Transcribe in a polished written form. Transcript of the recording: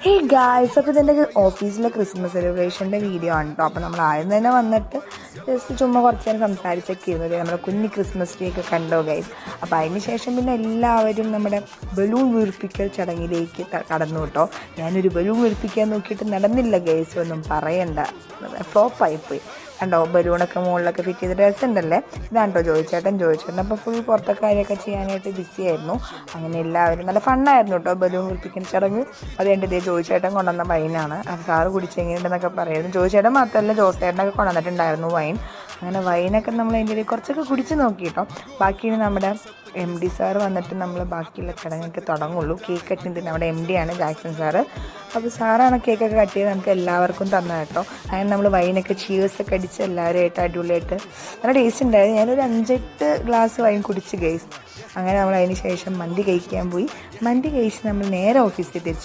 Hey guys, അപ്പോൾ ഇതെൻ്റെ ഓഫീസിലെ ക്രിസ്മസ് സെലിബ്രേഷൻ്റെ വീഡിയോ ആണ് കേട്ടോ. അപ്പോൾ നമ്മൾ ആദ്യം തന്നെ വന്നിട്ട് ജസ്റ്റ് ചുമ്മാ കുറച്ച് നേരം സംസാരിച്ചൊക്കെ ഇരുന്നത് നമ്മുടെ കുഞ്ഞി ക്രിസ്മസ് ട്രീ ഒക്കെ കണ്ടോ ഗൈസ്. അപ്പോൾ അതിന് ശേഷം പിന്നെ എല്ലാവരും നമ്മുടെ ബലൂൺ വീർപ്പിക്കൽ ചടങ്ങിലേക്ക് കടന്നു കേട്ടോ. ഞാനൊരു ബലൂൺ വീർപ്പിക്കാൻ നോക്കിയിട്ട് നടന്നില്ല ഗൈസ്, ഒന്നും പറയണ്ട, ഫ്ലോപ്പായിപ്പോയി. കണ്ടോ ബലൂണൊക്കെ മുകളിലൊക്കെ ഫിറ്റ് ചെയ്ത് രസമുണ്ടല്ലേ. ഇതാണ് കേട്ടോ ജോയിച്ചേട്ടൻ അപ്പോൾ ഫുൾ പുറത്തെ കാര്യമൊക്കെ ചെയ്യാനായിട്ട് ബിസി ആയിരുന്നു. അങ്ങനെ എല്ലാവരും നല്ല ഫണ്ണായിരുന്നു കേട്ടോ ബലൂൺ വീർപ്പിക്കുന്ന ചടങ്ങ്. അത് എൻ്റെ ഇതേ ജോയിച്ചേട്ടൻ കൊണ്ടുവന്ന വൈനാണ്. അത് സാറ് കുടിച്ചെങ്ങനെയുണ്ടെന്നൊക്കെ പറയുന്നു. ജോയിച്ചേട്ടൻ മാത്രമല്ല ജോസേട്ടനൊക്കെ കൊണ്ടുവന്നിട്ടുണ്ടായിരുന്നു വൈൻ. അങ്ങനെ വൈനൊക്കെ നമ്മൾ അതിൻ്റെ ഇടയിൽ കുറച്ചൊക്കെ കുടിച്ച് നോക്കി കേട്ടോ. ബാക്കി നമ്മുടെ MD സാറ് വന്നിട്ട് നമ്മൾ ബാക്കിയുള്ള ചടങ്ങൊക്കെ തുടങ്ങുള്ളൂ. കേക്ക് കട്ടിങ് നമ്മുടെ MD ആണ് ജാക്സൺ സാറ്. അപ്പോൾ സാറാണ് കേക്കൊക്കെ കട്ട് ചെയ്ത് നമുക്ക് എല്ലാവർക്കും തന്നത് കേട്ടോ. അങ്ങനെ നമ്മൾ വൈനൊക്കെ ചീഴ്സൊക്കെ അടിച്ച് എല്ലാവരുമായിട്ട് അടിപൊളിയായിട്ട് നല്ല ടേസ്റ്റ് ഉണ്ടായിരുന്നു. ഞാനൊരു 5-8 ഗ്ലാസ് വൈൻ കുടിച്ച് ഗൈസ്. അങ്ങനെ നമ്മൾ അതിന് ശേഷം മന്തി കഴിക്കാൻ പോയി. മന്തി കഴിച്ച് നമ്മൾ നേരെ ഓഫീസിൽ തിരിച്ചു.